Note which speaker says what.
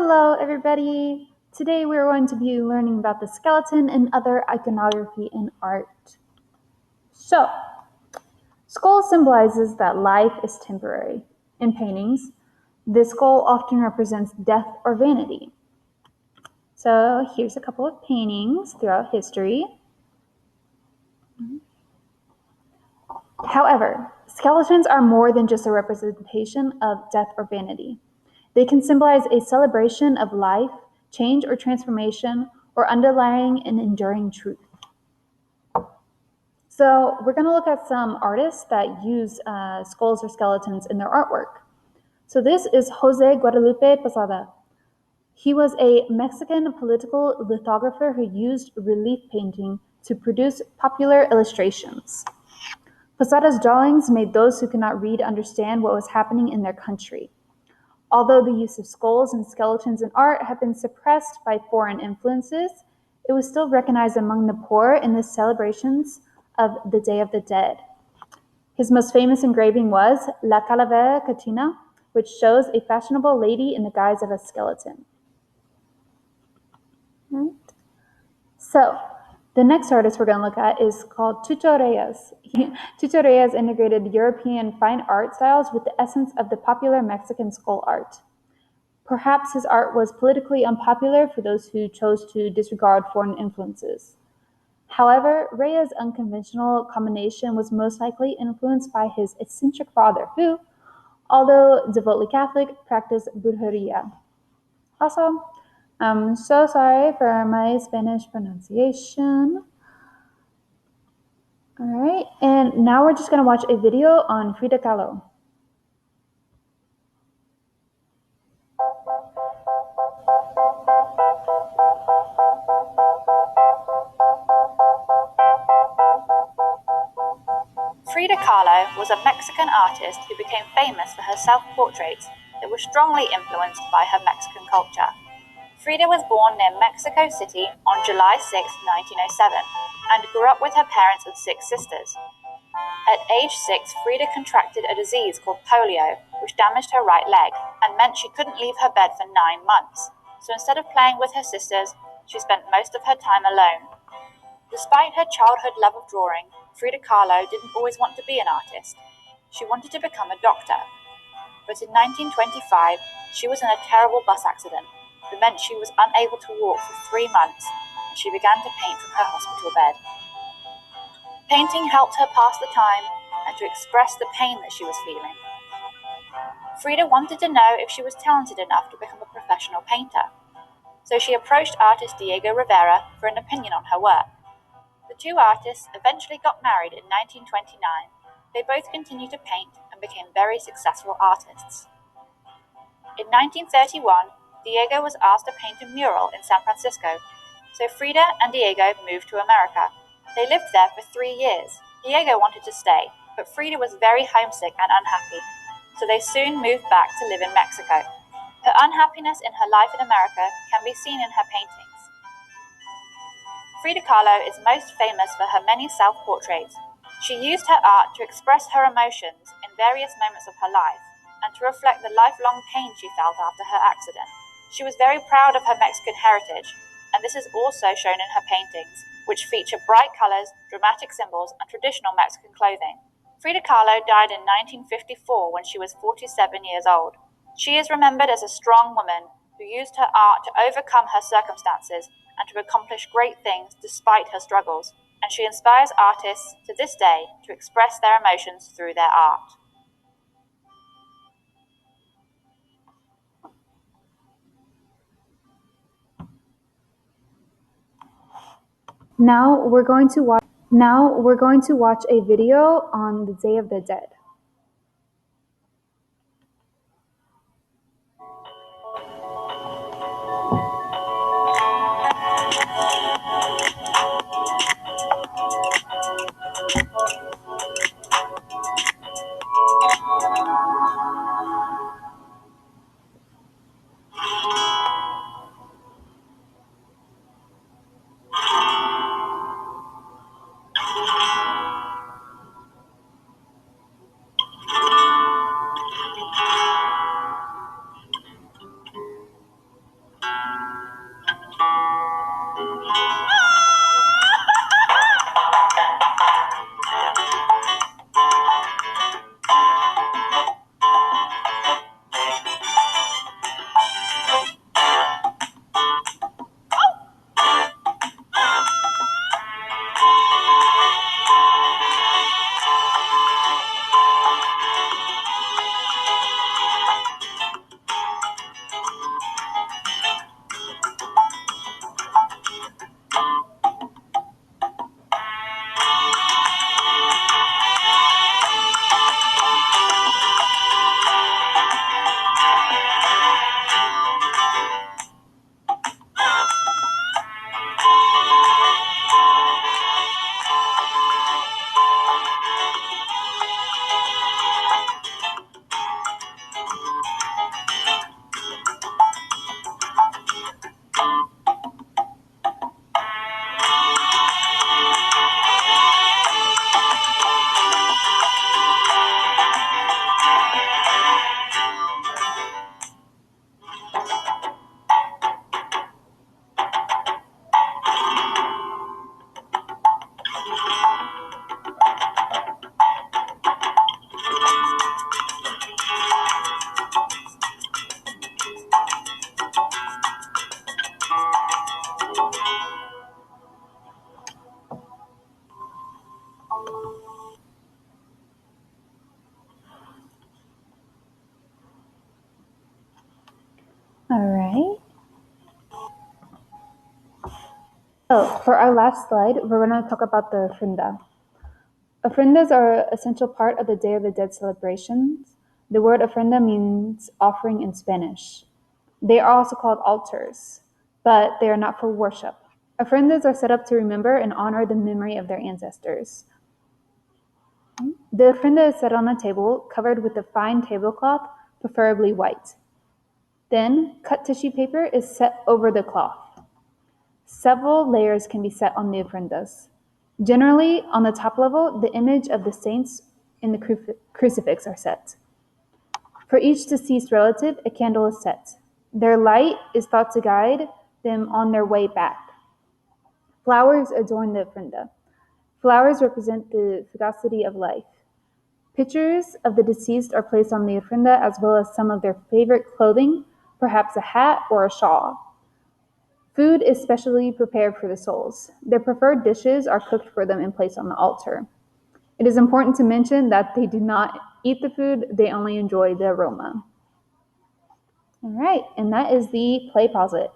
Speaker 1: Hello, everybody. Today we're going to be learning about the skeleton and other iconography in art. So, skull symbolizes that life is temporary. In paintings, the skull often represents death or vanity. So, here's a couple of paintings throughout history. However, skeletons are more than just a representation of death or vanity. They can symbolize a celebration of life, change or transformation, or underlying an enduring truth. So we're going to look at some artists that use skulls or skeletons in their artwork. So this is Jose Guadalupe Posada. He was a Mexican political lithographer who used relief painting to produce popular illustrations. Posada's drawings made those who could not read understand what was happening in their country. Although the use of skulls and skeletons in art had been suppressed by foreign influences, it was still recognized among the poor in the celebrations of the Day of the Dead. His most famous engraving was La Calavera Catina, which shows a fashionable lady in the guise of a skeleton. Right. So, the next artist we're going to look at is called Tuto Reyes. Tuto Reyes integrated European fine art styles with the essence of the popular Mexican skull art. Perhaps his art was politically unpopular for those who chose to disregard foreign influences. However, Reyes' unconventional combination was most likely influenced by his eccentric father, who, although devotedly Catholic, practiced brujeria. Also, I'm so sorry for my Spanish pronunciation. All right, and now we're just going to watch a video on Frida Kahlo.
Speaker 2: Frida Kahlo was a Mexican artist who became famous for her self-portraits that were strongly influenced by her Mexican culture. Frida was born near Mexico City on July 6, 1907, and grew up with her parents and 6 sisters. At age 6, Frida contracted a disease called polio, which damaged her right leg and meant she couldn't leave her bed for 9 months. So instead of playing with her sisters, she spent most of her time alone. Despite her childhood love of drawing, Frida Kahlo didn't always want to be an artist. She wanted to become a doctor. But in 1925, she was in a terrible bus accident that meant she was unable to walk for 3 months, and she began to paint from her hospital bed. Painting helped her pass the time and to express the pain that she was feeling. Frida wanted to know if she was talented enough to become a professional painter, so she approached artist Diego Rivera for an opinion on her work. The 2 artists eventually got married in 1929. They both continued to paint and became very successful artists. In 1931, Diego was asked to paint a mural in San Francisco, so Frida and Diego moved to America. They lived there for 3 years. Diego wanted to stay, but Frida was very homesick and unhappy, so they soon moved back to live in Mexico. Her unhappiness in her life in America can be seen in her paintings. Frida Kahlo is most famous for her many self-portraits. She used her art to express her emotions in various moments of her life and to reflect the lifelong pain she felt after her accident. She was very proud of her Mexican heritage, and this is also shown in her paintings, which feature bright colors, dramatic symbols, and traditional Mexican clothing. Frida Kahlo died in 1954 when she was 47 years old. She is remembered as a strong woman who used her art to overcome her circumstances and to accomplish great things despite her struggles, and she inspires artists to this day to express their emotions through their art.
Speaker 1: Now we're going to watch a video on the Day of the Dead. So for our last slide, we're going to talk about the ofrenda. Ofrendas are an essential part of the Day of the Dead celebrations. The word ofrenda means offering in Spanish. They are also called altars, but they are not for worship. Ofrendas are set up to remember and honor the memory of their ancestors. The ofrenda is set on a table covered with a fine tablecloth, preferably white. Then, cut tissue paper is set over the cloth. Several layers can be set on the ofrendas. Generally, on the top level, the image of the saints in the crucifix are set. For each deceased relative, a candle is set. Their light is thought to guide them on their way back. Flowers adorn the ofrenda. Flowers represent the fugacity of life. Pictures of the deceased are placed on the ofrenda as well as some of their favorite clothing, perhaps a hat or a shawl. Food is specially prepared for the souls. Their preferred dishes are cooked for them and placed on the altar. It is important to mention that they do not eat the food, they only enjoy the aroma. All right, and that is the playpostit.